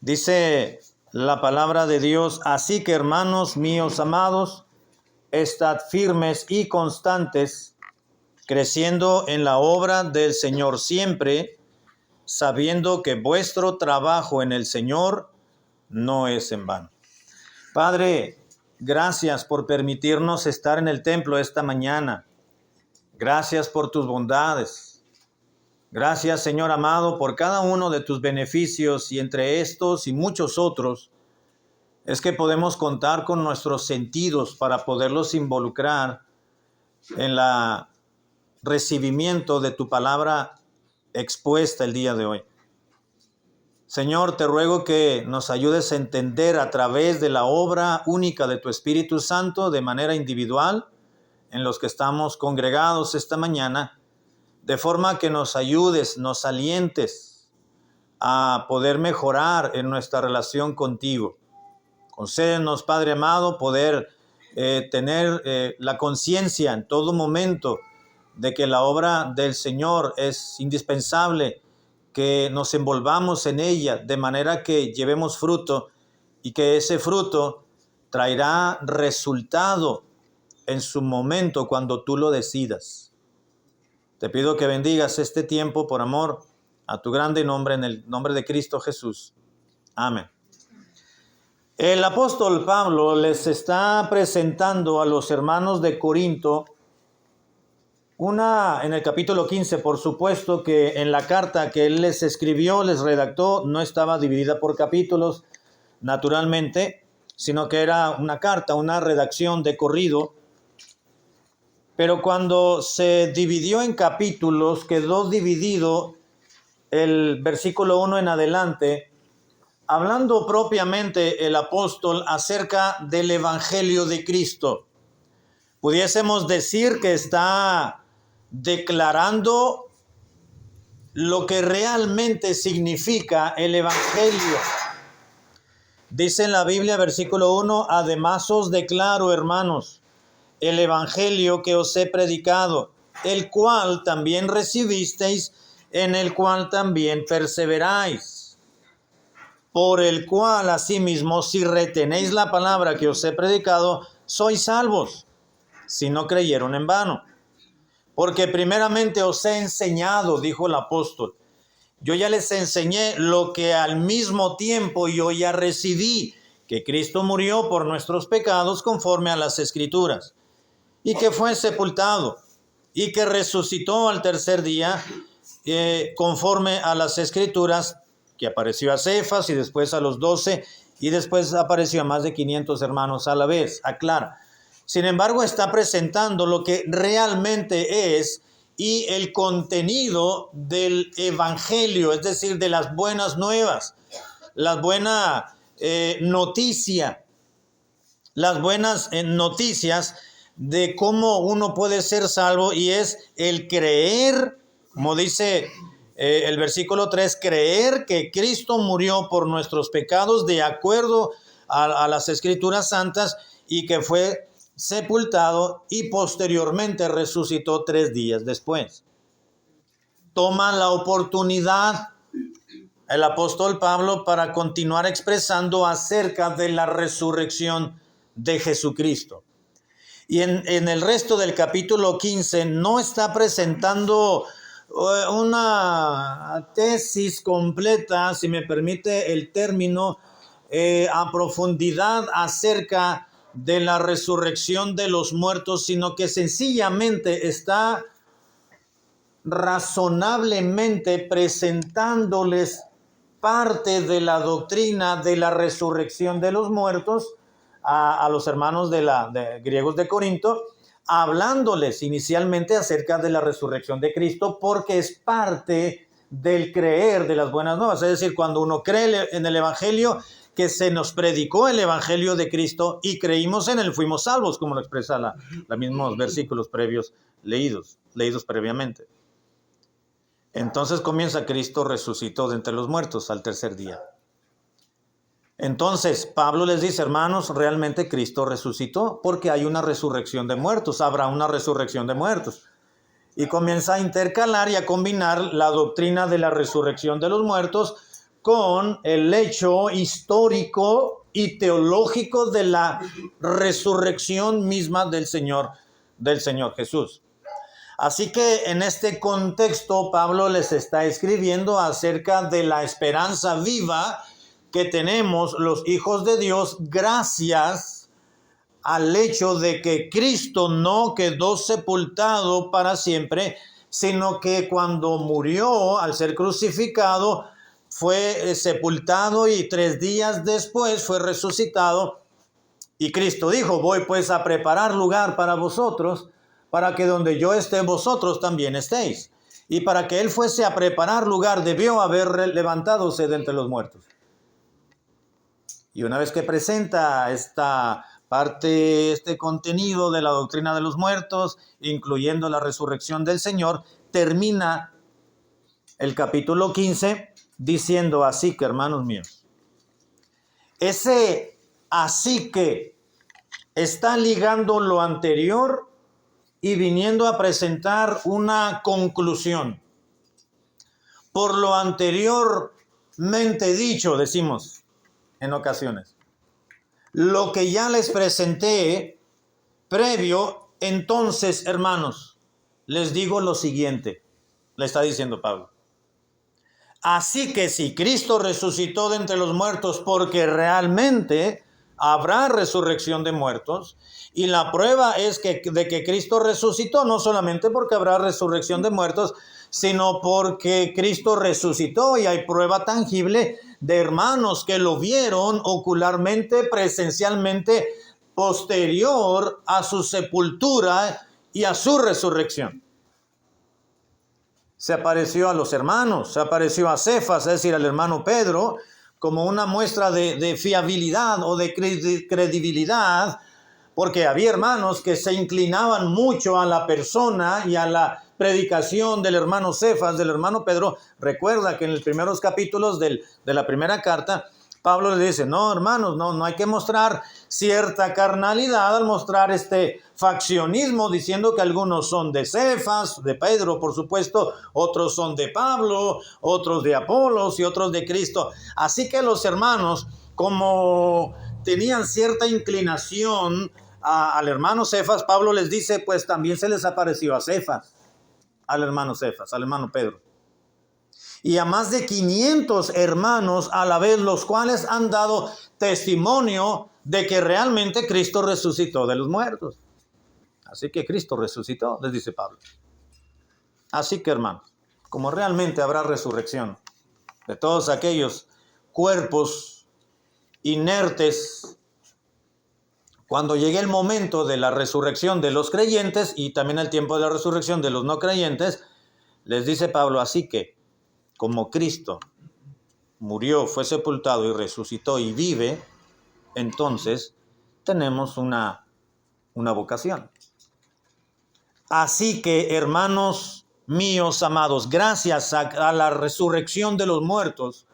Dice la palabra de Dios: así que, hermanos míos amados, estad firmes y constantes, creciendo en la obra del Señor siempre, sabiendo que vuestro trabajo en el Señor no es en vano. Padre, gracias por permitirnos estar en el templo esta mañana. Gracias por tus bondades. Gracias, Señor amado, por cada uno de tus beneficios, y entre estos y muchos otros es que podemos contar con nuestros sentidos para poderlos involucrar en el recibimiento de tu palabra expuesta el día de hoy. Señor, te ruego que nos ayudes a entender a través de la obra única de tu Espíritu Santo de manera individual en los que estamos congregados esta mañana, de forma que nos ayudes, nos alientes a poder mejorar en nuestra relación contigo. Concédenos, Padre amado, poder tener la conciencia en todo momento de que la obra del Señor es indispensable, que nos envolvamos en ella de manera que llevemos fruto y que ese fruto traerá resultado en su momento cuando tú lo decidas. Te pido que bendigas este tiempo por amor a tu grande nombre, en el nombre de Cristo Jesús. Amén. El apóstol Pablo les está presentando a los hermanos de Corinto en el capítulo 15, por supuesto que en la carta que él les escribió, les redactó, no estaba dividida por capítulos, naturalmente, sino que era una carta, una redacción de corrido. Pero cuando se dividió en capítulos, quedó dividido el versículo 1 en adelante, hablando propiamente el apóstol acerca del Evangelio de Cristo. Pudiésemos decir que está declarando lo que realmente significa el Evangelio. Dice en la Biblia, versículo 1, además os declaro, hermanos, el Evangelio que os he predicado, el cual también recibisteis, en el cual también perseveráis, por el cual asimismo, si retenéis la palabra que os he predicado, sois salvos, si no creyeron en vano. Porque primeramente os he enseñado, dijo el apóstol, yo ya les enseñé lo que al mismo tiempo yo ya recibí, que Cristo murió por nuestros pecados conforme a las Escrituras, y que fue sepultado, y que resucitó al tercer día, conforme a las Escrituras, que apareció a Cefas y después a los 12, y después apareció a más de 500 hermanos a la vez. Aclara. Sin embargo, está presentando lo que realmente es y el contenido del Evangelio, es decir, de las buenas nuevas, la buena noticia, las buenas noticias de cómo uno puede ser salvo, y es el creer, como dice el versículo 3, creer que Cristo murió por nuestros pecados de acuerdo a las Escrituras Santas, y que fue sepultado y posteriormente resucitó 3 días después. Toma la oportunidad el apóstol Pablo para continuar expresando acerca de la resurrección de Jesucristo. Y en el resto del capítulo 15 no está presentando una tesis completa, si me permite el término, a profundidad acerca de la resurrección de los muertos, sino que sencillamente está razonablemente presentándoles parte de la doctrina de la resurrección de los muertos a los hermanos de griegos de Corinto, hablándoles inicialmente acerca de la resurrección de Cristo, porque es parte del creer de las buenas nuevas. Es decir, cuando uno cree en el Evangelio, que se nos predicó el Evangelio de Cristo y creímos en él, fuimos salvos, como lo expresa los mismos versículos previos leídos previamente. Entonces comienza: Cristo resucitó de entre los muertos al tercer día. Entonces Pablo les dice: hermanos, realmente Cristo resucitó, porque hay una resurrección de muertos, habrá una resurrección de muertos. Y comienza a intercalar y a combinar la doctrina de la resurrección de los muertos con el hecho histórico y teológico de la resurrección misma del Señor Jesús. Así que en este contexto Pablo les está escribiendo acerca de la esperanza viva que tenemos los hijos de Dios gracias al hecho de que Cristo no quedó sepultado para siempre, sino que cuando murió al ser crucificado fue sepultado y 3 días después fue resucitado. Y Cristo dijo: voy pues a preparar lugar para vosotros, para que donde yo esté vosotros también estéis. Y para que él fuese a preparar lugar debió haber levantadose de entre los muertos. Y una vez que presenta esta parte, este contenido de la doctrina de los muertos, incluyendo la resurrección del Señor, termina el capítulo 15 diciendo: así que, hermanos míos, ese así que está ligando lo anterior y viniendo a presentar una conclusión. Por lo anteriormente dicho, decimos en ocasiones, lo que ya les presenté previo, entonces, hermanos, les digo lo siguiente, le está diciendo Pablo. Así que si Cristo resucitó de entre los muertos, porque realmente habrá resurrección de muertos, y la prueba es de que Cristo resucitó, no solamente porque habrá resurrección de muertos, sino porque Cristo resucitó, y hay prueba tangible de hermanos que lo vieron ocularmente, presencialmente, posterior a su sepultura y a su resurrección. Se apareció a los hermanos, se apareció a Cefas, es decir, al hermano Pedro, como una muestra de fiabilidad o de credibilidad, porque había hermanos que se inclinaban mucho a la persona y a la predicación del hermano Cefas, del hermano Pedro. Recuerda que en los primeros capítulos de la primera carta, Pablo le dice: no, hermanos, no hay que mostrar cierta carnalidad al mostrar este faccionismo, diciendo que algunos son de Cefas, de Pedro, por supuesto, otros son de Pablo, otros de Apolos y otros de Cristo. Así que los hermanos, como tenían cierta inclinación al hermano Cefas, Pablo les dice: pues también se les apareció a Cefas, al hermano Cefas, al hermano Pedro. Y a más de 500 hermanos a la vez, los cuales han dado testimonio de que realmente Cristo resucitó de los muertos. Así que Cristo resucitó, les dice Pablo. Así que, hermanos, como realmente habrá resurrección de todos aquellos cuerpos inertes, cuando llegue el momento de la resurrección de los creyentes y también el tiempo de la resurrección de los no creyentes, les dice Pablo: así que, como Cristo murió, fue sepultado y resucitó y vive, entonces tenemos una vocación. Así que, hermanos míos amados, gracias a la resurrección de los muertos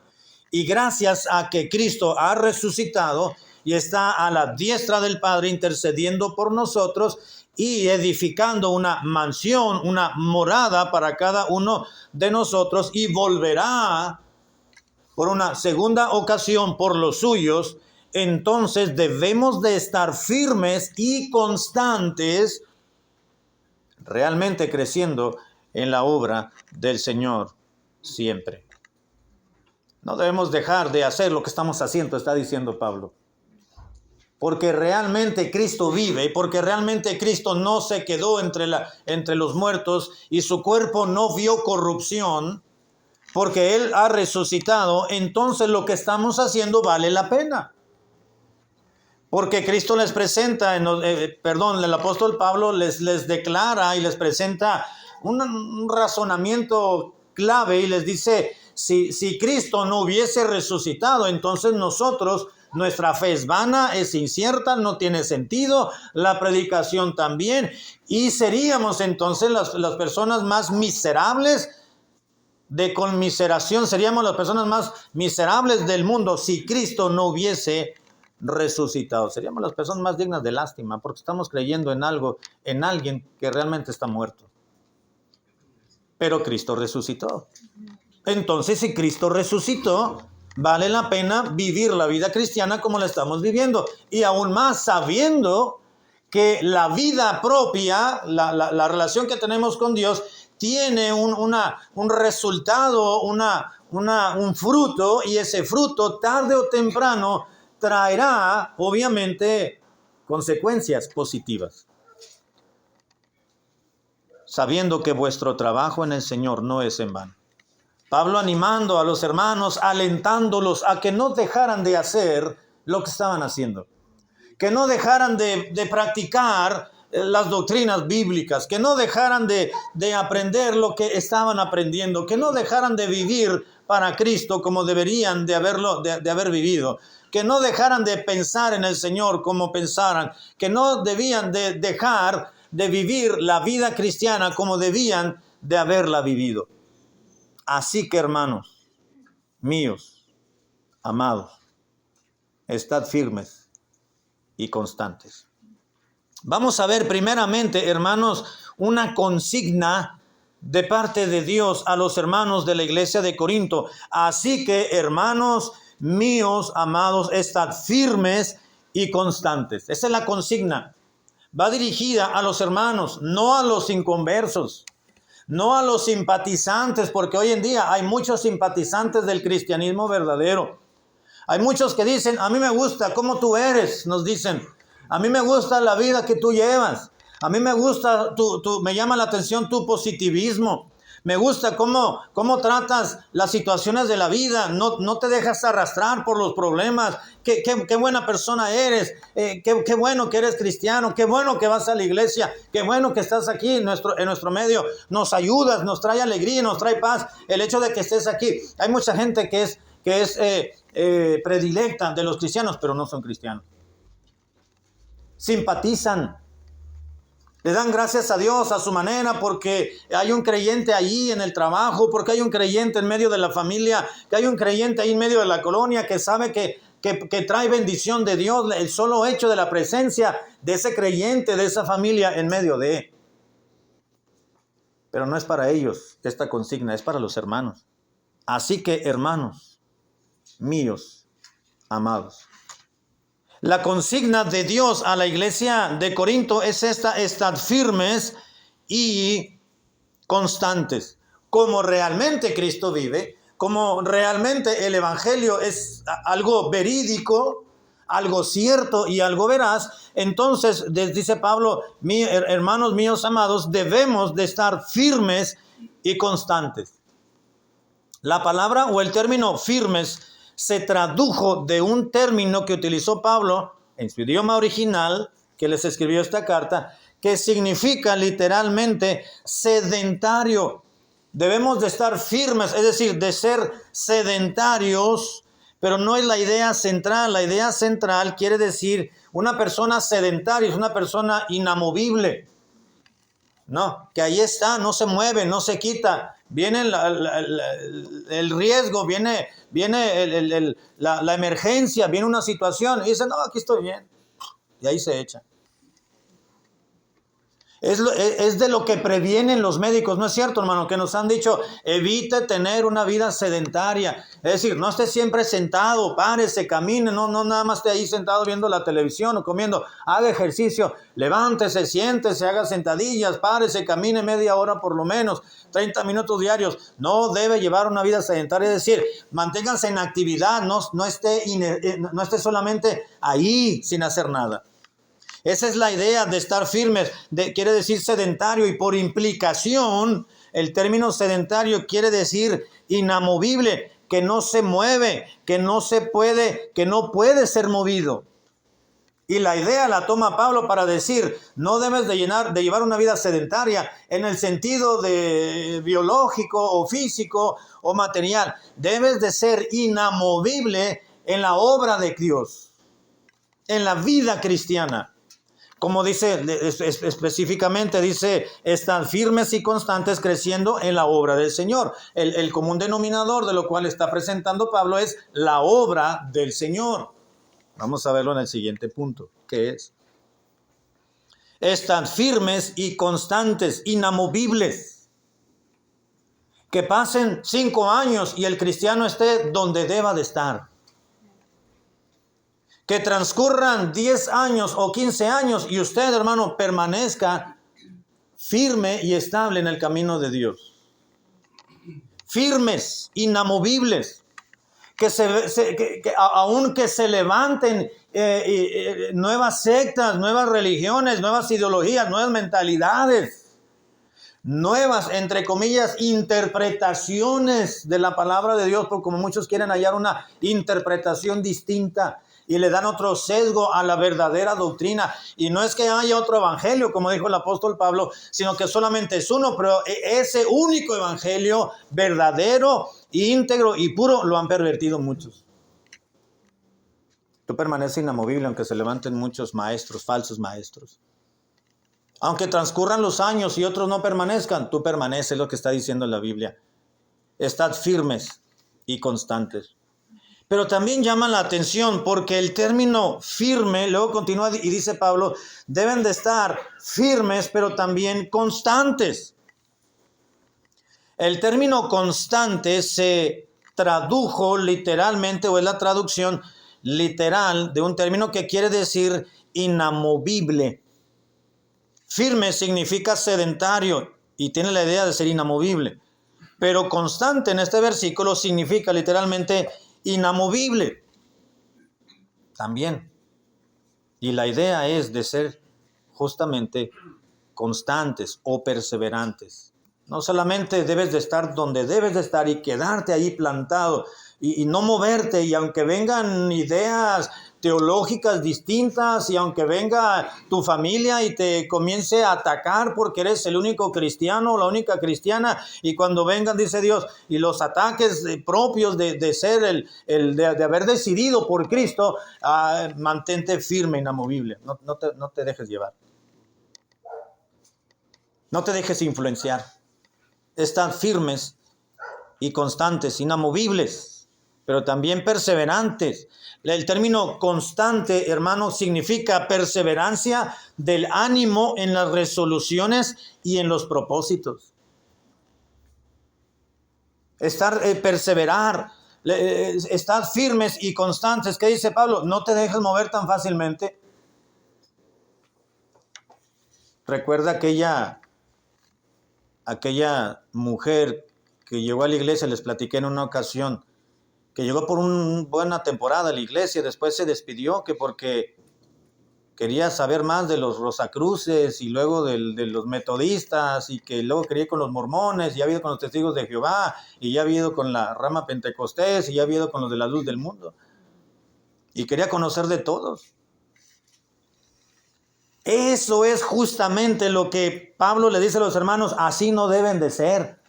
y gracias a que Cristo ha resucitado y está a la diestra del Padre intercediendo por nosotros y edificando una mansión, una morada para cada uno de nosotros, y volverá por una segunda ocasión por los suyos, entonces debemos de estar firmes y constantes, realmente creciendo en la obra del Señor siempre. No debemos dejar de hacer lo que estamos haciendo, está diciendo Pablo. Porque realmente Cristo vive, y porque realmente Cristo no se quedó entre los muertos y su cuerpo no vio corrupción, porque Él ha resucitado, entonces lo que estamos haciendo vale la pena. Porque Cristo les presenta, el apóstol Pablo les declara y les presenta un razonamiento clave y les dice: si Cristo no hubiese resucitado, entonces nuestra fe es vana, es incierta, no tiene sentido, la predicación también, y seríamos entonces las personas más miserables de conmiseración, seríamos las personas más miserables del mundo si Cristo no hubiese resucitado. Seríamos las personas más dignas de lástima, porque estamos creyendo en alguien que realmente está muerto. Pero Cristo resucitó. Entonces, si Cristo resucitó, vale la pena vivir la vida cristiana como la estamos viviendo. Y aún más sabiendo que la vida propia, la relación que tenemos con Dios, tiene un resultado, un fruto, y ese fruto tarde o temprano traerá, obviamente, consecuencias positivas. Sabiendo que vuestro trabajo en el Señor no es en vano. Pablo animando a los hermanos, alentándolos a que no dejaran de hacer lo que estaban haciendo, que no dejaran de practicar las doctrinas bíblicas, que no dejaran de aprender lo que estaban aprendiendo, que no dejaran de vivir para Cristo como deberían de haber vivido, que no dejaran de pensar en el Señor como pensaran, que no debían de dejar de vivir la vida cristiana como debían de haberla vivido. Así que, hermanos míos, amados, estad firmes y constantes. Vamos a ver primeramente, hermanos, una consigna de parte de Dios a los hermanos de la iglesia de Corinto. Así que, hermanos míos, amados, estad firmes y constantes. Esa es la consigna. Va dirigida a los hermanos, no a los inconversos, no a los simpatizantes, porque hoy en día hay muchos simpatizantes del cristianismo verdadero. Hay muchos que dicen, a mí me gusta cómo tú eres, nos dicen. A mí me gusta la vida que tú llevas. A mí me gusta, me llama la atención tu positivismo. Me gusta cómo tratas las situaciones de la vida. No te dejas arrastrar por los problemas. Qué buena persona eres. Qué bueno que eres cristiano. Qué bueno que vas a la iglesia. Qué bueno que estás aquí en nuestro medio. Nos ayudas, nos trae alegría, nos trae paz. El hecho de que estés aquí. Hay mucha gente que es predilecta de los cristianos, pero no son cristianos. Simpatizan. Le dan gracias a Dios a su manera porque hay un creyente ahí en el trabajo, porque hay un creyente en medio de la familia, que hay un creyente ahí en medio de la colonia que sabe que trae bendición de Dios, el solo hecho de la presencia de ese creyente, de esa familia en medio de. Pero no es para ellos esta consigna, es para los hermanos. Así que, hermanos míos, amados, la consigna de Dios a la iglesia de Corinto es esta: estad firmes y constantes. Como realmente Cristo vive, como realmente el evangelio es algo verídico, algo cierto y algo veraz, entonces, dice Pablo, hermanos míos amados, debemos de estar firmes y constantes. La palabra o el término firmes se tradujo de un término que utilizó Pablo en su idioma original, que les escribió esta carta, que significa literalmente sedentario. Debemos de estar firmes, es decir, de ser sedentarios, pero no es la idea central. La idea central quiere decir una persona sedentaria, es una persona inamovible. No, que ahí está, no se mueve, no se quita. Viene el riesgo, viene la emergencia, viene una situación y dice, no, aquí estoy bien. Y ahí se echa. Es de lo que previenen los médicos, ¿no es cierto, hermano? Que nos han dicho, evite tener una vida sedentaria. Es decir, no esté siempre sentado, párese, camine, no nada más esté ahí sentado viendo la televisión o comiendo. Haga ejercicio, levántese, siéntese, haga sentadillas, párese, camine media hora por lo menos, 30 minutos diarios. No debe llevar una vida sedentaria, es decir, manténganse en actividad, no esté solamente ahí sin hacer nada. Esa es la idea de estar firmes, quiere decir sedentario, y por implicación el término sedentario quiere decir inamovible, que no se mueve, que no puede ser movido. Y la idea la toma Pablo para decir, no debes de llevar una vida sedentaria en el sentido de biológico o físico o material. Debes de ser inamovible en la obra de Dios, en la vida cristiana. Como dice específicamente, dice, están firmes y constantes creciendo en la obra del Señor. El común denominador de lo cual está presentando Pablo es la obra del Señor. Vamos a verlo en el siguiente punto, que es, están firmes y constantes, inamovibles. Que pasen 5 años y el cristiano esté donde deba de estar. Que transcurran 10 años o 15 años y usted, hermano, permanezca firme y estable en el camino de Dios. Firmes, inamovibles. Aunque se levanten nuevas sectas, nuevas religiones, nuevas ideologías, nuevas mentalidades, nuevas, entre comillas, interpretaciones de la palabra de Dios, porque como muchos quieren hallar una interpretación distinta y le dan otro sesgo a la verdadera doctrina. Y no es que haya otro evangelio, como dijo el apóstol Pablo, sino que solamente es uno, pero ese único evangelio verdadero, íntegro y puro lo han pervertido muchos. Tú permaneces inamovible aunque se levanten muchos maestros, falsos maestros. Aunque transcurran los años y otros no permanezcan, tú permaneces, lo que está diciendo la Biblia. Estad firmes y constantes. Pero también llama la atención porque el término firme, luego continúa y dice Pablo, deben de estar firmes, pero también constantes. El término constante se tradujo literalmente, o es la traducción literal de un término que quiere decir inamovible. Firme significa sedentario y tiene la idea de ser inamovible. Pero constante en este versículo significa literalmente inamovible también. Y la idea es de ser justamente constantes o perseverantes. No solamente debes de estar donde debes de estar y quedarte ahí plantado y no moverte, y aunque vengan ideas teológicas distintas y aunque venga tu familia y te comience a atacar porque eres el único cristiano o la única cristiana, y cuando vengan, dice Dios, y los ataques propios de ser de haber decidido por Cristo, mantente firme, inamovible, no te dejes llevar, no te dejes influenciar. Están firmes y constantes, inamovibles, pero también perseverantes. El término constante, hermano, significa perseverancia del ánimo en las resoluciones y en los propósitos. Perseverar, estar firmes y constantes. ¿Qué dice Pablo? No te dejes mover tan fácilmente. Recuerda aquella mujer que llegó a la iglesia, les platiqué en una ocasión, que llegó por una buena temporada a la iglesia, después se despidió que porque quería saber más de los Rosacruces y luego de los metodistas, y que luego quería ir con los mormones, y ya había ido con los testigos de Jehová, y ya había ido con la rama pentecostés, y ya había ido con los de la luz del mundo, y quería conocer de todos. Eso es justamente lo que Pablo le dice a los hermanos, así no deben de ser.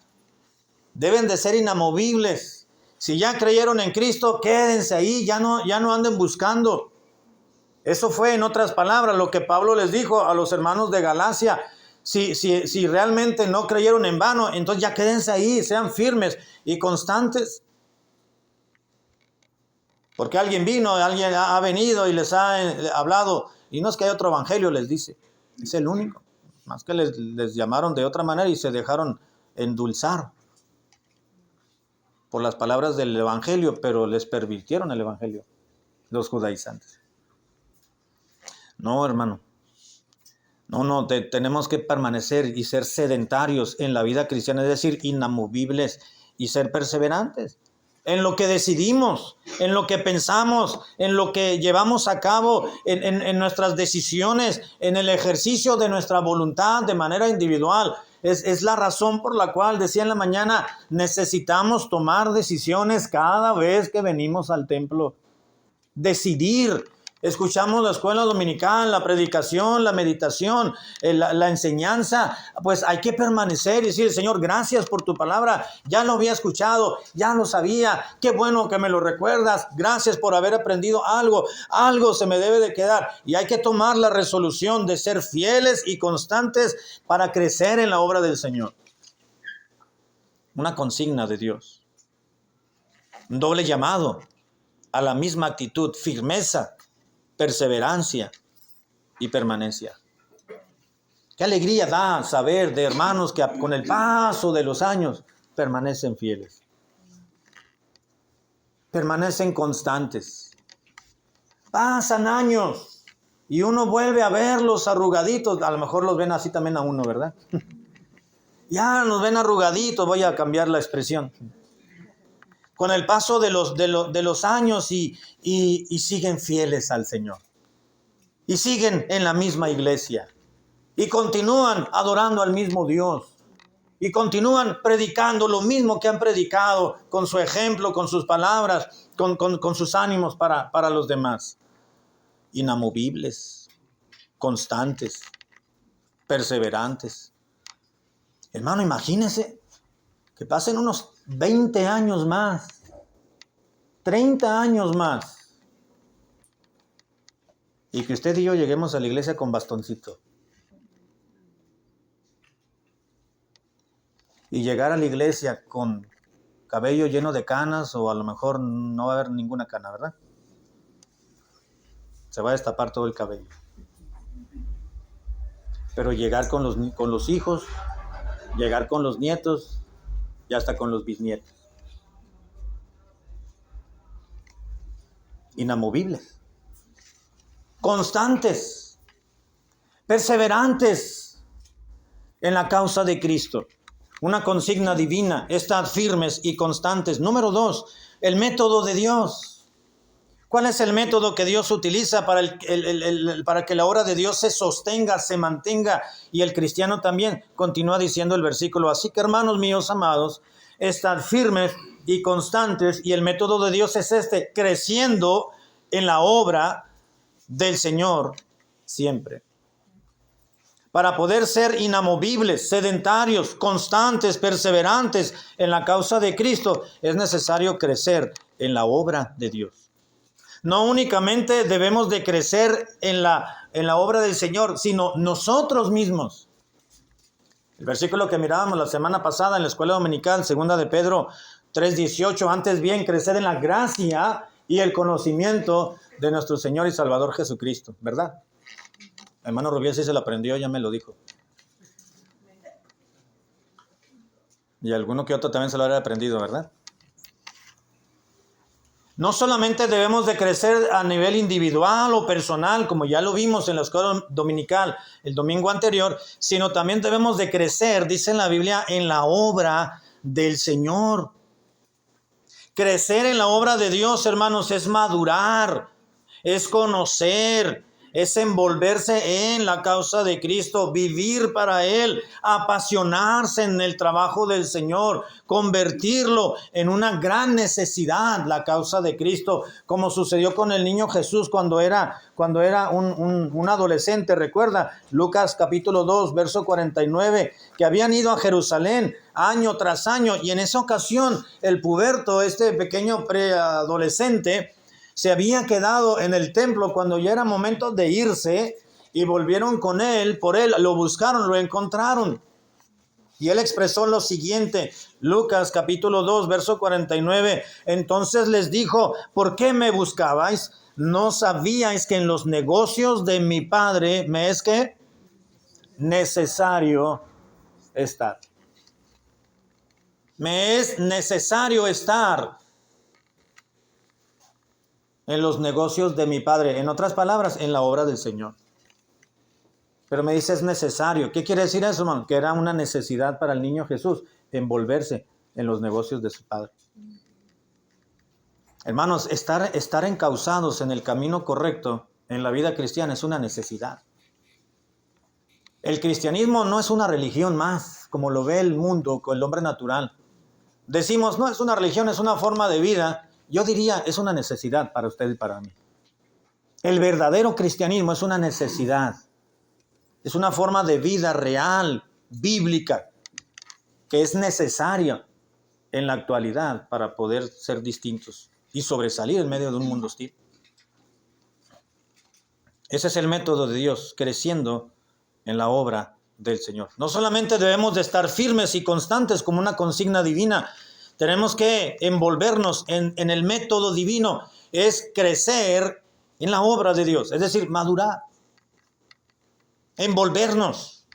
Deben de ser inamovibles. Si ya creyeron en Cristo, quédense ahí, ya no anden buscando. Eso fue, en otras palabras, lo que Pablo les dijo a los hermanos de Galacia. Si realmente no creyeron en vano, entonces ya quédense ahí, sean firmes y constantes. Porque alguien ha venido y les ha hablado, y no es que hay otro evangelio, les dice, es el único. Más que les llamaron de otra manera y se dejaron endulzar por las palabras del evangelio, pero les pervirtieron el evangelio, los judaizantes. No, hermano. No, tenemos que permanecer y ser sedentarios en la vida cristiana, es decir, inamovibles, y ser perseverantes en lo que decidimos, en lo que pensamos, en lo que llevamos a cabo, en nuestras decisiones, en el ejercicio de nuestra voluntad de manera individual. Es la razón por la cual, decía en la mañana, necesitamos tomar decisiones cada vez que venimos al templo. Decidir. Escuchamos la escuela dominical, la predicación, la meditación, la enseñanza. Pues hay que permanecer y decir, Señor, gracias por tu palabra. Ya lo había escuchado, ya lo sabía. Qué bueno que me lo recuerdas. Gracias por haber aprendido algo. Algo se me debe de quedar. Y hay que tomar la resolución de ser fieles y constantes para crecer en la obra del Señor. Una consigna de Dios. Un doble llamado a la misma actitud, firmeza, perseverancia y permanencia. Qué alegría da saber de hermanos que con el paso de los años permanecen fieles, permanecen constantes. Pasan años y uno vuelve a verlos arrugaditos. A lo mejor los ven así también a uno, ¿verdad? Ya nos ven arrugaditos, voy a cambiar la expresión. Con el paso de los años y siguen fieles al Señor. Y siguen en la misma iglesia. Y continúan adorando al mismo Dios. Y continúan predicando lo mismo que han predicado, con su ejemplo, con sus palabras, con sus ánimos para los demás. Inamovibles, constantes, perseverantes. Hermano, imagínese que pasen unos 20 años más, 30 años más, y que usted y yo lleguemos a la iglesia con bastoncito. Y llegar a la iglesia con cabello lleno de canas, o a lo mejor no va a haber ninguna cana, ¿verdad? Se va a destapar todo el cabello. Pero llegar con los hijos, llegar con los nietos y hasta con los bisnietos. Inamovibles, constantes, perseverantes en la causa de Cristo. Una consigna divina, estad firmes y constantes. Número 2, el método de Dios. ¿Cuál es el método que Dios utiliza para que la obra de Dios se sostenga, se mantenga? Y el cristiano también. Continúa diciendo el versículo. Así que, hermanos míos amados, estad firmes y constantes. Y el método de Dios es creciendo en la obra del Señor siempre. Para poder ser inamovibles, sedentarios, constantes, perseverantes en la causa de Cristo, es necesario crecer en la obra de Dios. No únicamente debemos de crecer en la obra del Señor, sino nosotros mismos. El versículo que mirábamos la semana pasada en la escuela dominical, 2 de Pedro 3:18, antes bien crecer en la gracia y el conocimiento de nuestro Señor y Salvador Jesucristo, ¿verdad? Hermano Rubiel sí se lo aprendió, ya me lo dijo. Y alguno que otro también se lo habrá aprendido, ¿verdad? No solamente debemos de crecer a nivel individual o personal, como ya lo vimos en la escuela dominical el domingo anterior, sino también debemos de crecer, dice en la Biblia, en la obra del Señor. Crecer en la obra de Dios, hermanos, es madurar, es conocer, es envolverse en la causa de Cristo, vivir para Él, apasionarse en el trabajo del Señor, convertirlo en una gran necesidad, la causa de Cristo, como sucedió con el niño Jesús cuando era un adolescente. Recuerda, Lucas capítulo 2, verso 49, que habían ido a Jerusalén año tras año, y en esa ocasión el puberto, este pequeño preadolescente, se había quedado en el templo cuando ya era momento de irse, y volvieron por él, lo buscaron, lo encontraron. Y él expresó lo siguiente, Lucas capítulo 2, verso 49, entonces les dijo, ¿por qué me buscabais? ¿No sabíais que en los negocios de mi Padre me es que necesario estar? Me es necesario estar en los negocios de mi Padre. En otras palabras, en la obra del Señor. Pero me dice es necesario. ¿Qué quiere decir eso, hermano? Que era una necesidad para el niño Jesús envolverse en los negocios de su Padre. Hermanos, estar encauzados en el camino correcto en la vida cristiana es una necesidad. El cristianismo no es una religión más, como lo ve el mundo, con el hombre natural. Decimos, no es una religión, es una forma de vida. Yo diría, es una necesidad para usted y para mí. El verdadero cristianismo es una necesidad. Es una forma de vida real, bíblica, que es necesaria en la actualidad para poder ser distintos y sobresalir en medio de un mundo hostil. Ese es el método de Dios, creciendo en la obra del Señor. No solamente debemos de estar firmes y constantes como una consigna divina, tenemos que envolvernos en el método divino, es crecer en la obra de Dios, es decir, madurar, envolvernos,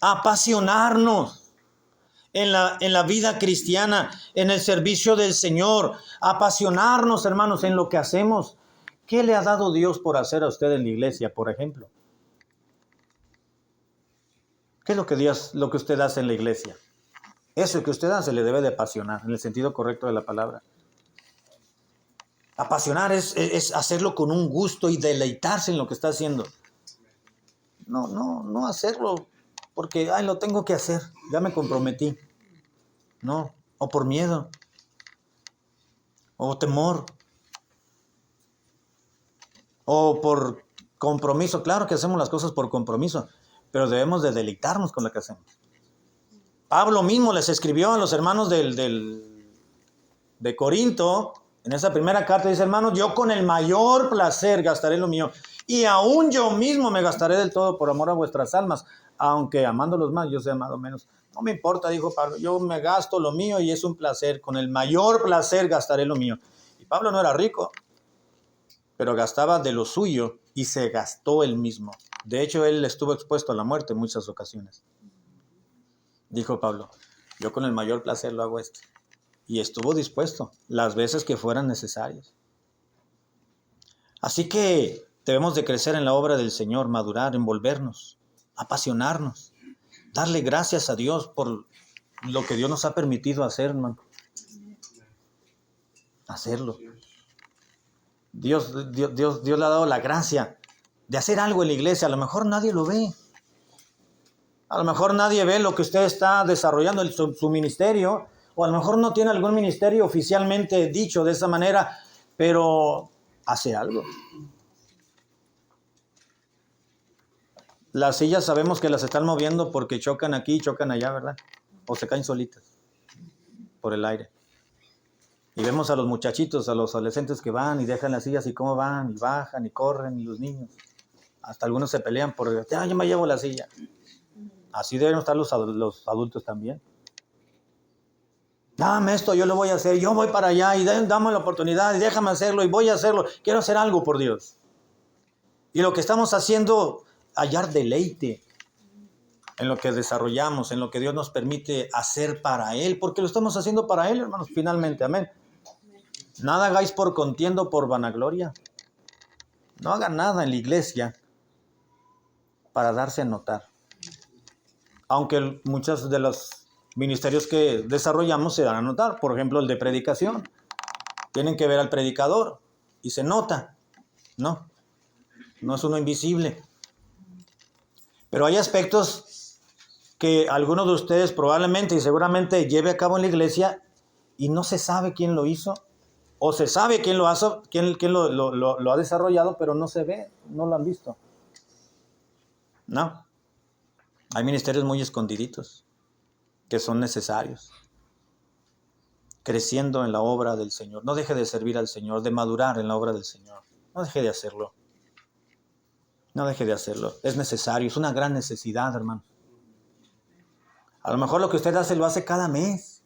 apasionarnos, en la vida cristiana, en el servicio del Señor, apasionarnos, hermanos, en lo que hacemos. ¿Qué le ha dado Dios por hacer a usted en la iglesia, por ejemplo? ¿Qué es lo que usted hace en la iglesia? Eso que usted hace le debe de apasionar, en el sentido correcto de la palabra. Apasionar es hacerlo con un gusto y deleitarse en lo que está haciendo. No hacerlo porque, lo tengo que hacer, ya me comprometí. No, o por miedo, o temor, o por compromiso. Claro que hacemos las cosas por compromiso, pero debemos de deleitarnos con lo que hacemos. Pablo mismo les escribió a los hermanos de Corinto, en esa primera carta dice: hermanos, yo con el mayor placer gastaré lo mío, y aún yo mismo me gastaré del todo por amor a vuestras almas, aunque amándolos más, yo sea amado menos. No me importa, dijo Pablo, yo me gasto lo mío y es un placer, con el mayor placer gastaré lo mío. Y Pablo no era rico, pero gastaba de lo suyo y se gastó él mismo. De hecho, él estuvo expuesto a la muerte en muchas ocasiones. Dijo Pablo, yo con el mayor placer lo hago esto. Y estuvo dispuesto las veces que fueran necesarias. Así que debemos de crecer en la obra del Señor, madurar, envolvernos, apasionarnos, darle gracias a Dios por lo que Dios nos ha permitido hacer, hermano. Hacerlo. Dios le ha dado la gracia de hacer algo en la iglesia. A lo mejor nadie lo ve. A lo mejor nadie ve lo que usted está desarrollando en su ministerio, o a lo mejor no tiene algún ministerio oficialmente dicho de esa manera, pero hace algo. Las sillas sabemos que las están moviendo porque chocan aquí y chocan allá, ¿verdad? O se caen solitas por el aire. Y vemos a los muchachitos, a los adolescentes que van y dejan las sillas y cómo van, y bajan y corren, y los niños. Hasta algunos se pelean por, yo me llevo la silla. Así deben estar los adultos también. Dame esto, yo lo voy a hacer, yo voy para allá y dame la oportunidad y déjame hacerlo y voy a hacerlo. Quiero hacer algo por Dios. Y lo que estamos haciendo, hallar deleite en lo que desarrollamos, en lo que Dios nos permite hacer para Él, porque lo estamos haciendo para Él, hermanos, finalmente, amén. Nada hagáis por contienda o por vanagloria. No hagan nada en la iglesia para darse a notar. Aunque muchos de los ministerios que desarrollamos se dan a notar. Por ejemplo, el de predicación. Tienen que ver al predicador y se nota. No es uno invisible. Pero hay aspectos que algunos de ustedes probablemente y seguramente lleve a cabo en la iglesia y no se sabe quién lo hizo. O se sabe quién lo ha desarrollado, pero no se ve, no lo han visto. No. Hay ministerios muy escondiditos que son necesarios. Creciendo en la obra del Señor. No deje de servir al Señor, de madurar en la obra del Señor. No deje de hacerlo. No deje de hacerlo. Es necesario, es una gran necesidad, hermano. A lo mejor lo que usted hace lo hace cada mes,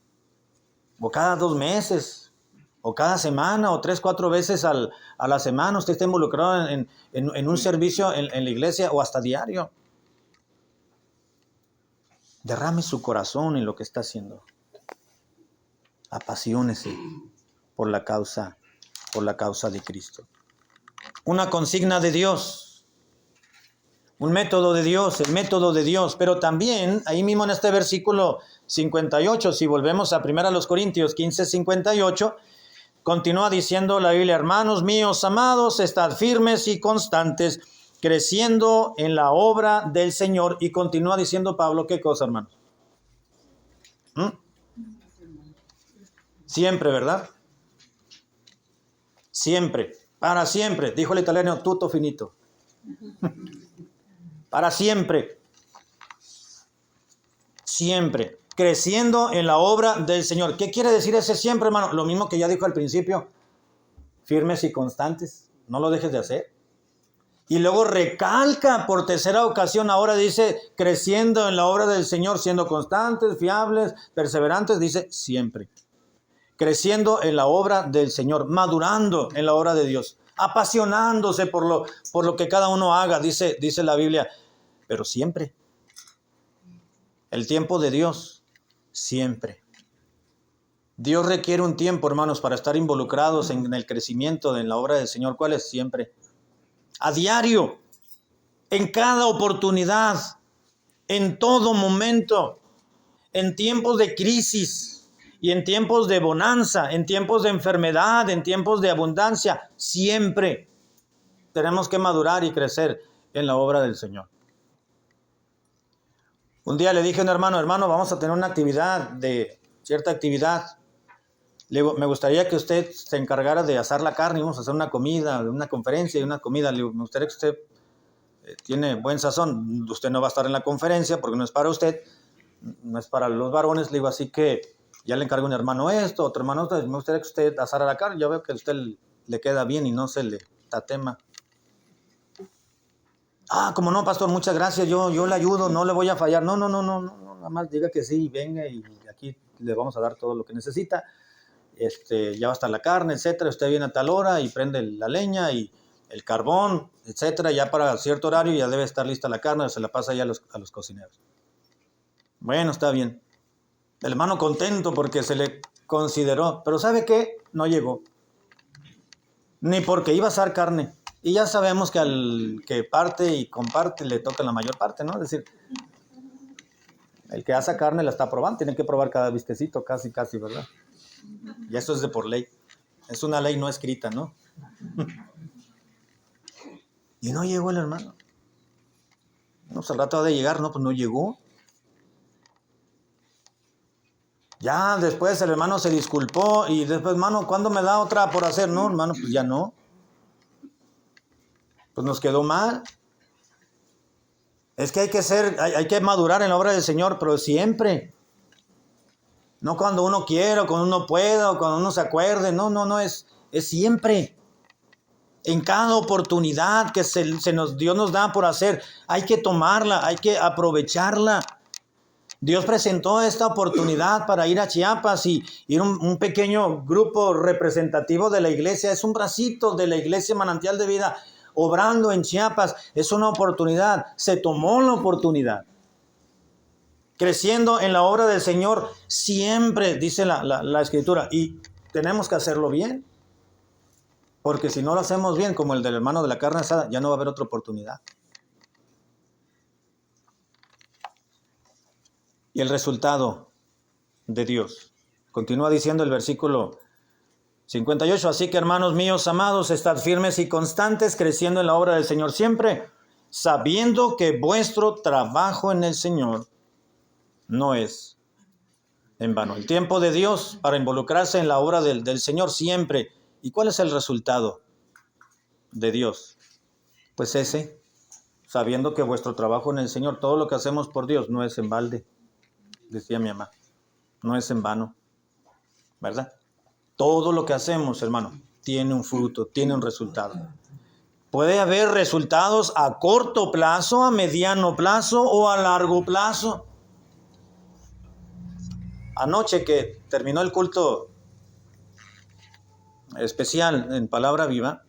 o cada 2 meses, o cada semana, o 3, 4 veces a la semana. Usted está involucrado en un servicio en la iglesia, o hasta diario. Derrame su corazón en lo que está haciendo. Apasionese por la causa de Cristo. Una consigna de Dios. Un método de Dios, el método de Dios. Pero también, ahí mismo en este versículo 58, si volvemos a 1 Corintios 15, 58, continúa diciendo la Biblia: hermanos míos amados, estad firmes y constantes, creciendo en la obra del Señor. Y continúa diciendo Pablo, ¿qué cosa, hermanos? Siempre, ¿verdad? Siempre, para siempre. Dijo el italiano, tutto finito. Para siempre. Siempre. Creciendo en la obra del Señor. ¿Qué quiere decir ese siempre, hermano? Lo mismo que ya dijo al principio. Firmes y constantes. No lo dejes de hacer. Y luego recalca por tercera ocasión, ahora dice, creciendo en la obra del Señor, siendo constantes, fiables, perseverantes, dice siempre. Creciendo en la obra del Señor, madurando en la obra de Dios, apasionándose por lo que cada uno haga, dice la Biblia, pero siempre. El tiempo de Dios siempre. Dios requiere un tiempo, hermanos, para estar involucrados en el crecimiento en la obra del Señor. ¿Cuál es? Siempre. A diario, en cada oportunidad, en todo momento, en tiempos de crisis y en tiempos de bonanza, en tiempos de enfermedad, en tiempos de abundancia, siempre tenemos que madurar y crecer en la obra del Señor. Un día le dije a un hermano, vamos a tener una cierta actividad. Le digo, me gustaría que usted se encargara de asar la carne, vamos a hacer una comida, una conferencia y una comida. Le digo, me gustaría que usted tiene buen sazón. Usted no va a estar en la conferencia porque no es para usted, no es para los varones. Le digo, así que ya le encargo a un hermano esto, otro hermano esto. Me gustaría que usted asara la carne. Yo veo que a usted le queda bien y no se le tatema. Como no, pastor, muchas gracias, yo le ayudo, no le voy a fallar. No, nada más diga que sí, venga y aquí le vamos a dar todo lo que necesita. Ya va a estar la carne, etcétera. Usted viene a tal hora y prende la leña y el carbón, etcétera. Ya para cierto horario ya debe estar lista la carne, se la pasa ya a los cocineros. Bueno, está bien. El hermano contento porque se le consideró, pero ¿sabe qué? No llegó. Ni porque iba a asar carne. Y ya sabemos que al que parte y comparte le toca la mayor parte, ¿no? Es decir, el que asa carne la está probando, tiene que probar cada vistecito, casi, ¿verdad? Y eso es de por ley. Es una ley no escrita, ¿no? Y no llegó el hermano. No, pues al rato de llegar, no, pues no llegó. Ya después el hermano se disculpó y después, hermano, ¿cuándo me da otra por hacer? No, hermano, pues ya no. Pues nos quedó mal. Es que hay que madurar en la obra del Señor, pero siempre. No cuando uno quiera, o cuando uno pueda, o cuando uno se acuerde. No, es siempre. En cada oportunidad que Dios nos da por hacer, hay que tomarla, hay que aprovecharla. Dios presentó esta oportunidad para ir a Chiapas y ir un pequeño grupo representativo de la iglesia. Es un bracito de la iglesia Manantial de Vida obrando en Chiapas. Es una oportunidad. Se tomó la oportunidad. Creciendo en la obra del Señor siempre, dice la Escritura. Y tenemos que hacerlo bien. Porque si no lo hacemos bien, como el del hermano de la carne asada, ya no va a haber otra oportunidad. Y el resultado de Dios. Continúa diciendo el versículo 58. Así que, hermanos míos amados, estad firmes y constantes, creciendo en la obra del Señor siempre, sabiendo que vuestro trabajo en el Señor no es en vano. El tiempo de Dios para involucrarse en la obra del Señor siempre. ¿Y cuál es el resultado de Dios? Pues ese, sabiendo que vuestro trabajo en el Señor, todo lo que hacemos por Dios no es en balde, decía mi mamá, no es en vano, ¿verdad? Todo lo que hacemos, hermano, tiene un fruto, tiene un resultado. Puede haber resultados a corto plazo, a mediano plazo o a largo plazo. Anoche que terminó el culto especial en Palabra Viva,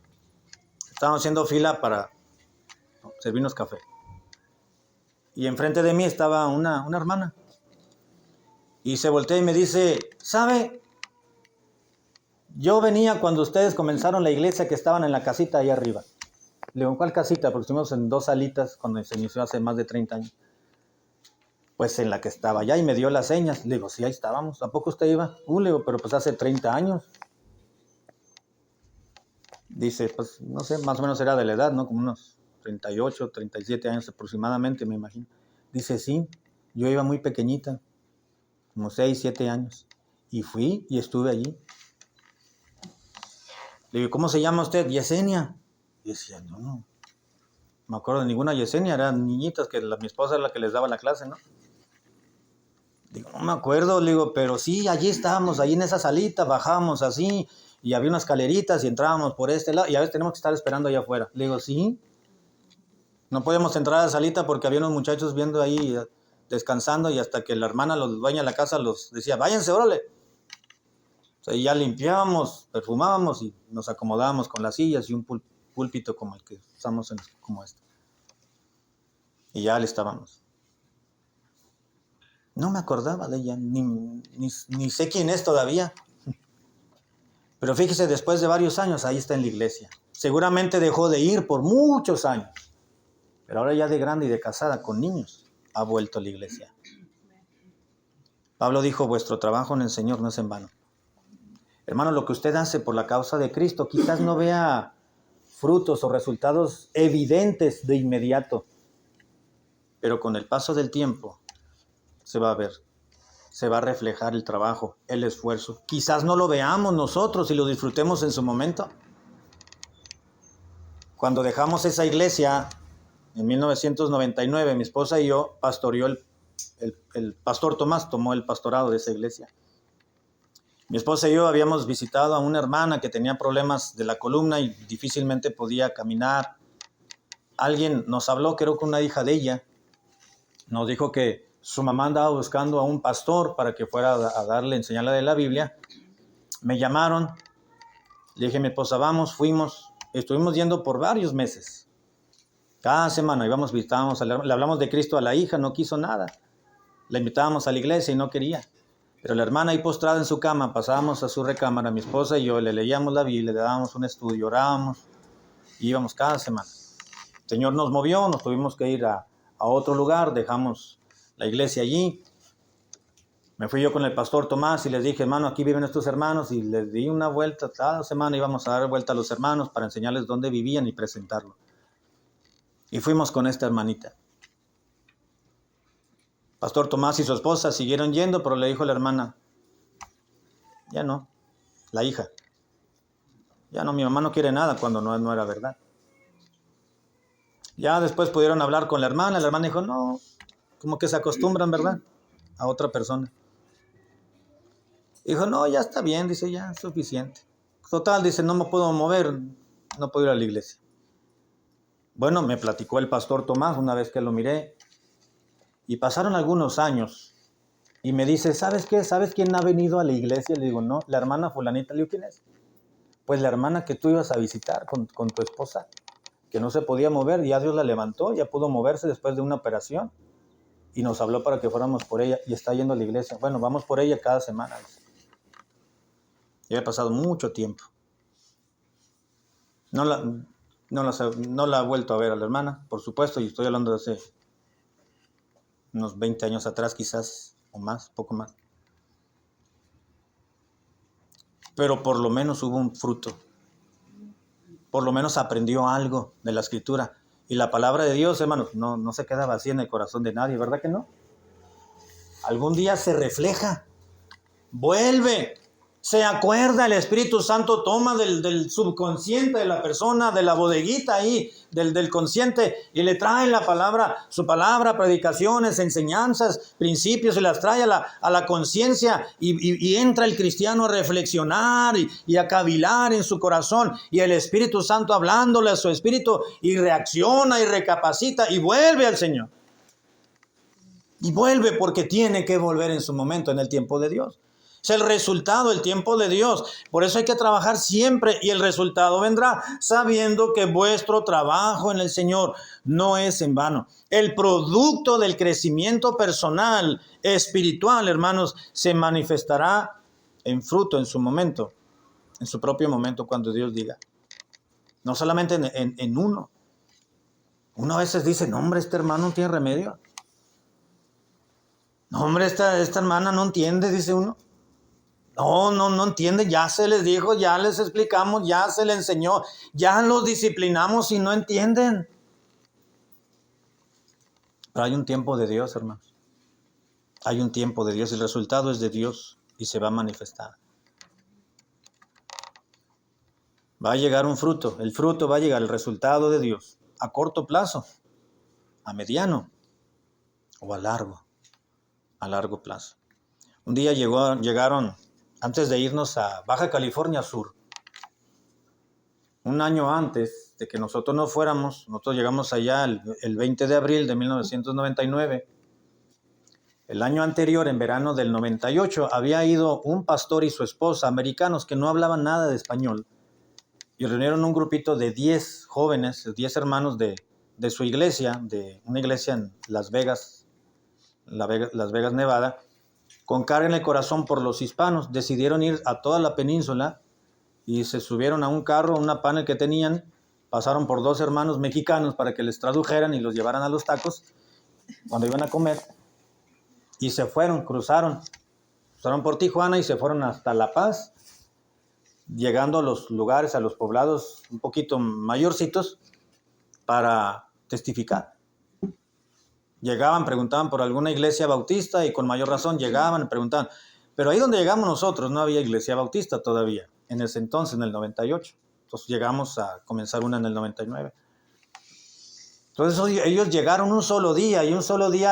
estábamos haciendo fila para servirnos café. Y enfrente de mí estaba una hermana. Y se voltea y me dice, ¿sabe? Yo venía cuando ustedes comenzaron la iglesia que estaban en la casita ahí arriba. Le digo, ¿cuál casita? Porque estuvimos en 2 salitas cuando se inició hace más de 30 años. Pues en la que estaba allá y me dio las señas. Le digo, sí, ahí estábamos. ¿A poco usted iba? Le digo, pero pues hace 30 años. Dice, pues no sé, más o menos era de la edad, ¿no? Como unos 38, 37 años aproximadamente, me imagino. Dice, sí, yo iba muy pequeñita, como 6, 7 años. Y fui y estuve allí. Le digo, ¿cómo se llama usted? Yesenia. Y decía, no me acuerdo de ninguna Yesenia, eran niñitas que mi esposa era la que les daba la clase, ¿no? Digo, no me acuerdo, le digo, pero sí, allí estábamos, allí en esa salita, bajábamos así, y había unas escaleritas y entrábamos por este lado, y a veces tenemos que estar esperando allá afuera. Le digo, sí, no podíamos entrar a la salita porque había unos muchachos viendo ahí, descansando, y hasta que la hermana, los dueña de la casa, los decía, váyanse, órale. O sea, y ya limpiábamos, perfumábamos y nos acomodábamos con las sillas y un púlpito como el que usamos como este. Y ya le estábamos. No me acordaba de ella, ni sé quién es todavía. Pero fíjese, después de varios años, ahí está en la iglesia. Seguramente dejó de ir por muchos años. Pero ahora ya de grande y de casada con niños, ha vuelto a la iglesia. Pablo dijo, vuestro trabajo en el Señor no es en vano. Hermano, lo que usted hace por la causa de Cristo, quizás no vea frutos o resultados evidentes de inmediato. Pero con el paso del tiempo se va a ver, se va a reflejar el trabajo, el esfuerzo. Quizás no lo veamos nosotros y lo disfrutemos en su momento. Cuando dejamos esa iglesia en 1999, mi esposa y yo pastoreó el pastor Tomás tomó el pastorado de esa iglesia. Mi esposa y yo habíamos visitado a una hermana que tenía problemas de la columna y difícilmente podía caminar. Alguien nos habló, creo que una hija de ella, nos dijo que su mamá andaba buscando a un pastor para que fuera a darle, enseñarle de la Biblia. Me llamaron, le dije a mi esposa, vamos, fuimos, estuvimos yendo por varios meses. Cada semana íbamos, visitábamos, le hablamos de Cristo a la hija, no quiso nada. La invitábamos a la iglesia y no quería. Pero la hermana ahí postrada en su cama, pasábamos a su recámara, mi esposa y yo, le leíamos la Biblia, le dábamos un estudio, orábamos, y íbamos cada semana. El Señor nos movió, nos tuvimos que ir a otro lugar, dejamos la iglesia allí. Me fui yo con el pastor Tomás y les dije, hermano, aquí viven estos hermanos, y les di una vuelta, cada semana íbamos a dar vuelta a los hermanos para enseñarles dónde vivían y presentarlo. Y fuimos con esta hermanita. Pastor Tomás y su esposa siguieron yendo, pero le dijo la hermana, ya no, la hija, ya no, mi mamá no quiere nada, cuando no era verdad. Ya después pudieron hablar con la hermana dijo, no, como que se acostumbran, ¿verdad?, a otra persona. Dijo, no, ya está bien, dice, ya es suficiente. Total, dice, no me puedo mover, no puedo ir a la iglesia. Bueno, me platicó el pastor Tomás una vez que lo miré, y pasaron algunos años, y me dice, ¿sabes qué? ¿Sabes quién ha venido a la iglesia? Le digo, no, la hermana fulanita. Le digo, ¿quién es? Pues la hermana que tú ibas a visitar con tu esposa, que no se podía mover, ya Dios la levantó, ya pudo moverse después de una operación, y nos habló para que fuéramos por ella, y está yendo a la iglesia. Bueno, vamos por ella cada semana. Ya ha pasado mucho tiempo. No la he vuelto a ver a la hermana, por supuesto, y estoy hablando de hace unos 20 años atrás quizás, o más, poco más. Pero por lo menos hubo un fruto. Por lo menos aprendió algo de la Escritura. Y la palabra de Dios, hermanos, no se queda vacía en el corazón de nadie, ¿verdad que no? Algún día se refleja, vuelve, se acuerda, el Espíritu Santo toma del subconsciente de la persona, de la bodeguita ahí, del consciente, y le trae la palabra, su palabra, predicaciones, enseñanzas, principios, y las trae a la conciencia, y entra el cristiano a reflexionar y a cavilar en su corazón, y el Espíritu Santo hablándole a su espíritu, y reacciona y recapacita, y vuelve al Señor. Y vuelve porque tiene que volver en su momento, en el tiempo de Dios. Es el resultado, el tiempo de Dios. Por eso hay que trabajar siempre, y el resultado vendrá, sabiendo que vuestro trabajo en el Señor no es en vano. El producto del crecimiento personal, espiritual, hermanos, se manifestará en fruto en su momento, en su propio momento, cuando Dios diga. No solamente en uno. Uno a veces dice, no, hombre, este hermano no tiene remedio. No, hombre, esta hermana no entiende, dice uno. No entiende, ya se les dijo, ya les explicamos, ya se les enseñó, ya los disciplinamos y no entienden. Pero hay un tiempo de Dios, hermanos. Hay un tiempo de Dios, el resultado es de Dios y se va a manifestar. Va a llegar un fruto, el fruto va a llegar, el resultado de Dios, a corto plazo, a mediano o a largo plazo. Un día llegaron, antes de irnos a Baja California Sur, un año antes de que nosotros nos fuéramos, nosotros llegamos allá el 20 de abril de 1999. El año anterior, en verano del 98, había ido un pastor y su esposa, americanos que no hablaban nada de español, y reunieron un grupito de 10 jóvenes, 10 hermanos de su iglesia, de una iglesia en Las Vegas, Las Vegas, Nevada, con carga en el corazón por los hispanos. Decidieron ir a toda la península y se subieron a un carro, una panel que tenían, pasaron por 2 hermanos mexicanos para que les tradujeran y los llevaran a los tacos cuando iban a comer, y se fueron, cruzaron por Tijuana y se fueron hasta La Paz, llegando a los lugares, a los poblados un poquito mayorcitos para testificar. Llegaban, preguntaban por alguna iglesia bautista y con mayor razón llegaban y preguntaban. Pero ahí donde llegamos nosotros no había iglesia bautista todavía, en ese entonces, en el 98. Entonces llegamos a comenzar una en el 99. Entonces ellos llegaron un solo día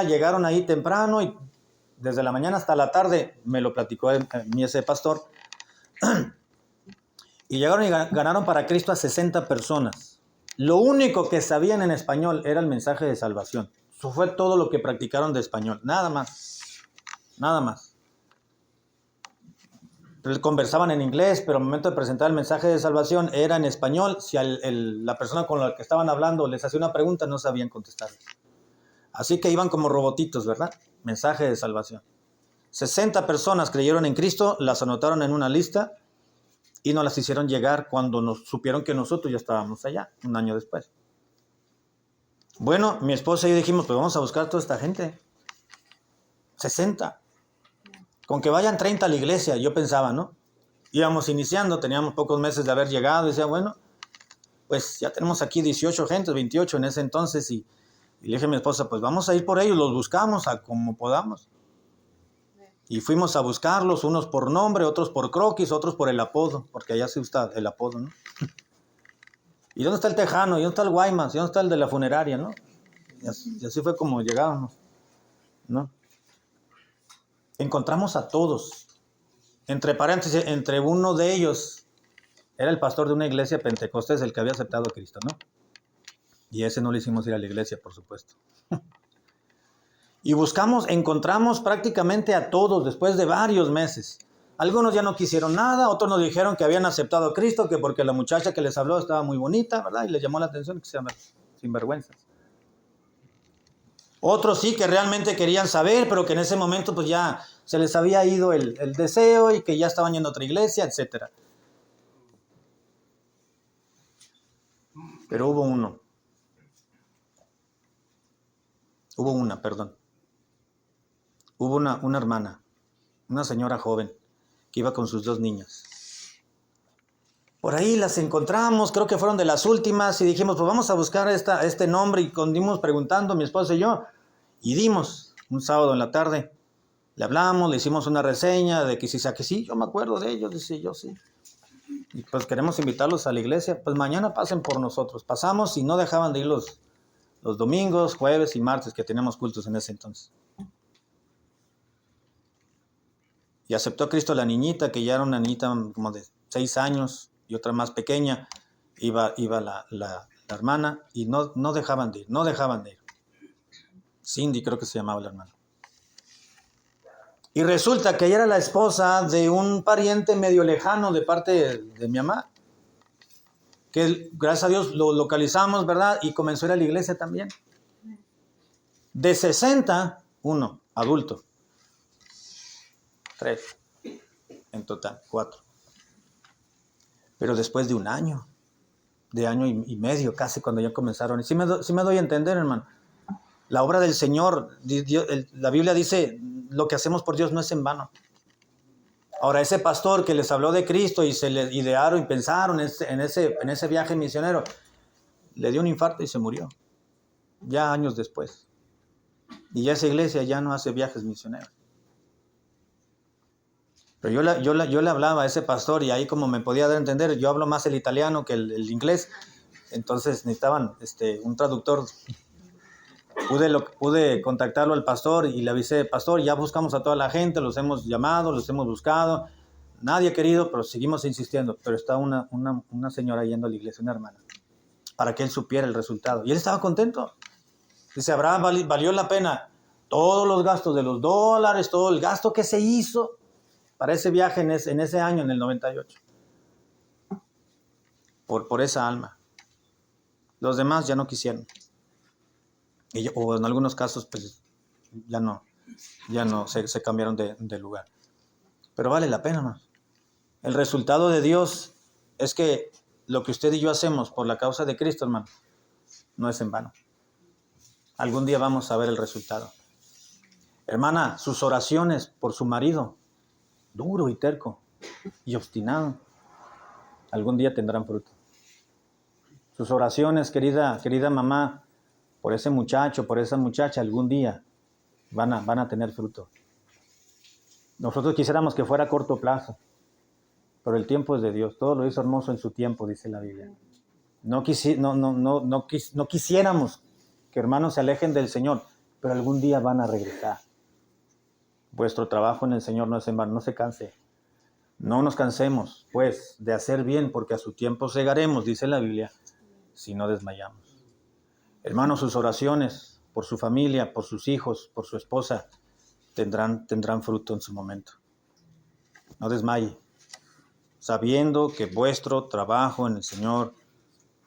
llegaron ahí temprano y desde la mañana hasta la tarde, me lo platicó ese pastor, y llegaron y ganaron para Cristo a 60 personas. Lo único que sabían en español era el mensaje de salvación. Eso fue todo lo que practicaron de español, nada más. Conversaban en inglés, pero al momento de presentar el mensaje de salvación era en español. Si la persona con la que estaban hablando les hacía una pregunta, no sabían contestarles. Así que iban como robotitos, ¿verdad? Mensaje de salvación. 60 personas creyeron en Cristo, las anotaron en una lista y nos las hicieron llegar cuando nos supieron que nosotros ya estábamos allá, un año después. Bueno, mi esposa y yo dijimos, pues vamos a buscar a toda esta gente. 60. Con que vayan 30 a la iglesia, yo pensaba, ¿no? Íbamos iniciando, teníamos pocos meses de haber llegado, y decía, bueno, pues ya tenemos aquí 18 gentes, 28 en ese entonces, y le dije a mi esposa, pues vamos a ir por ellos, los buscamos a como podamos. Y fuimos a buscarlos, unos por nombre, otros por croquis, otros por el apodo, porque allá se usa el apodo, ¿no? ¿Y dónde está el tejano? ¿Y dónde está el Guaymas? ¿Y dónde está el de la funeraria, no? Y así fue como llegábamos, ¿no? Encontramos a todos. Entre paréntesis, entre uno de ellos era el pastor de una iglesia pentecostés, el que había aceptado a Cristo, ¿no? Y ese no le hicimos ir a la iglesia, por supuesto. Y encontramos prácticamente a todos después de varios meses. Algunos ya no quisieron nada, otros nos dijeron que habían aceptado a Cristo, que porque la muchacha que les habló estaba muy bonita, ¿verdad? Y les llamó la atención, que se llama sinvergüenzas. Otros sí que realmente querían saber, pero que en ese momento pues ya se les había ido el deseo y que ya estaban yendo a otra iglesia, etc. Pero hubo una hermana, una señora joven, que iba con sus 2 niñas. Por ahí las encontramos, creo que fueron de las últimas, y dijimos, pues vamos a buscar este nombre, y continuamos preguntando, mi esposa y yo, y dimos, un sábado en la tarde, le hablamos, le hicimos una reseña de que sí, yo me acuerdo de ellos, dice yo sí. Y pues queremos invitarlos a la iglesia, pues mañana pasen por nosotros. Pasamos y no dejaban de ir los domingos, jueves y martes que teníamos cultos en ese entonces. Y aceptó a Cristo la niñita, que ya era una niñita como de 6 años y otra más pequeña. Iba la hermana y no dejaban de ir. Cindy creo que se llamaba la hermana. Y resulta que ella era la esposa de un pariente medio lejano de parte de mi mamá, que gracias a Dios lo localizamos, ¿verdad? Y comenzó a ir a la iglesia también. De 60, 1 adulto. 3 en total, 4. Pero después de un año, de año y medio casi, cuando ya comenzaron. Y sí me doy a entender, hermano. La obra del Señor, la Biblia dice, lo que hacemos por Dios no es en vano. Ahora, ese pastor que les habló de Cristo y se le idearon y pensaron en ese viaje misionero, le dio un infarto y se murió, ya años después. Y ya esa iglesia ya no hace viajes misioneros. Pero yo le hablaba a ese pastor y ahí como me podía dar a entender, yo hablo más el italiano que el inglés, entonces necesitaban un traductor. Pude contactarlo al pastor y le avisé, pastor, ya buscamos a toda la gente, los hemos llamado, los hemos buscado, nadie ha querido, pero seguimos insistiendo. Pero está una señora yendo a la iglesia, una hermana, para que él supiera el resultado. Y él estaba contento. Dice, Abraham, valió la pena todos los gastos de los dólares, todo el gasto que se hizo para ese viaje en ese año, en el 98. Por esa alma. Los demás ya no quisieron. O en algunos casos, pues, ya no ya no, se cambiaron de lugar. Pero vale la pena, hermano. El resultado de Dios es que lo que usted y yo hacemos por la causa de Cristo, hermano, no es en vano. Algún día vamos a ver el resultado. Hermana, sus oraciones por su marido, duro y terco y obstinado, algún día tendrán fruto. Sus oraciones, querida mamá, por ese muchacho, por esa muchacha, algún día van a tener fruto. Nosotros quisiéramos que fuera a corto plazo, pero el tiempo es de Dios. Todo lo hizo hermoso en su tiempo, dice la Biblia. No quisiéramos que hermanos se alejen del Señor, pero algún día van a regresar. Vuestro trabajo en el Señor no es en vano, no se canse. No nos cansemos, pues, de hacer bien, porque a su tiempo segaremos, dice la Biblia, si no desmayamos. Hermanos, sus oraciones por su familia, por sus hijos, por su esposa, tendrán fruto en su momento. No desmaye, sabiendo que vuestro trabajo en el Señor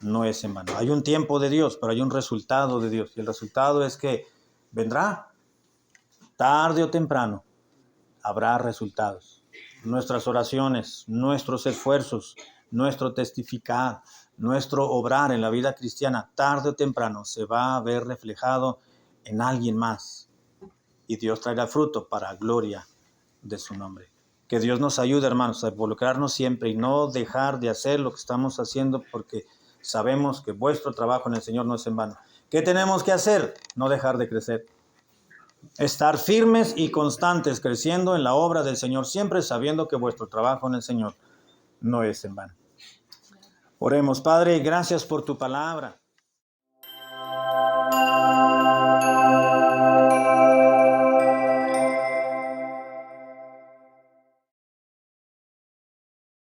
no es en vano. Hay un tiempo de Dios, pero hay un resultado de Dios. Y el resultado es que vendrá, tarde o temprano, habrá resultados. Nuestras oraciones, nuestros esfuerzos, nuestro testificar, nuestro obrar en la vida cristiana, tarde o temprano se va a ver reflejado en alguien más. Y Dios traerá fruto para gloria de su nombre. Que Dios nos ayude, hermanos, a involucrarnos siempre y no dejar de hacer lo que estamos haciendo, porque sabemos que vuestro trabajo en el Señor no es en vano. ¿Qué tenemos que hacer? No dejar de crecer. Estar firmes y constantes, creciendo en la obra del Señor, siempre sabiendo que vuestro trabajo en el Señor no es en vano. Oremos. Padre, gracias por tu palabra.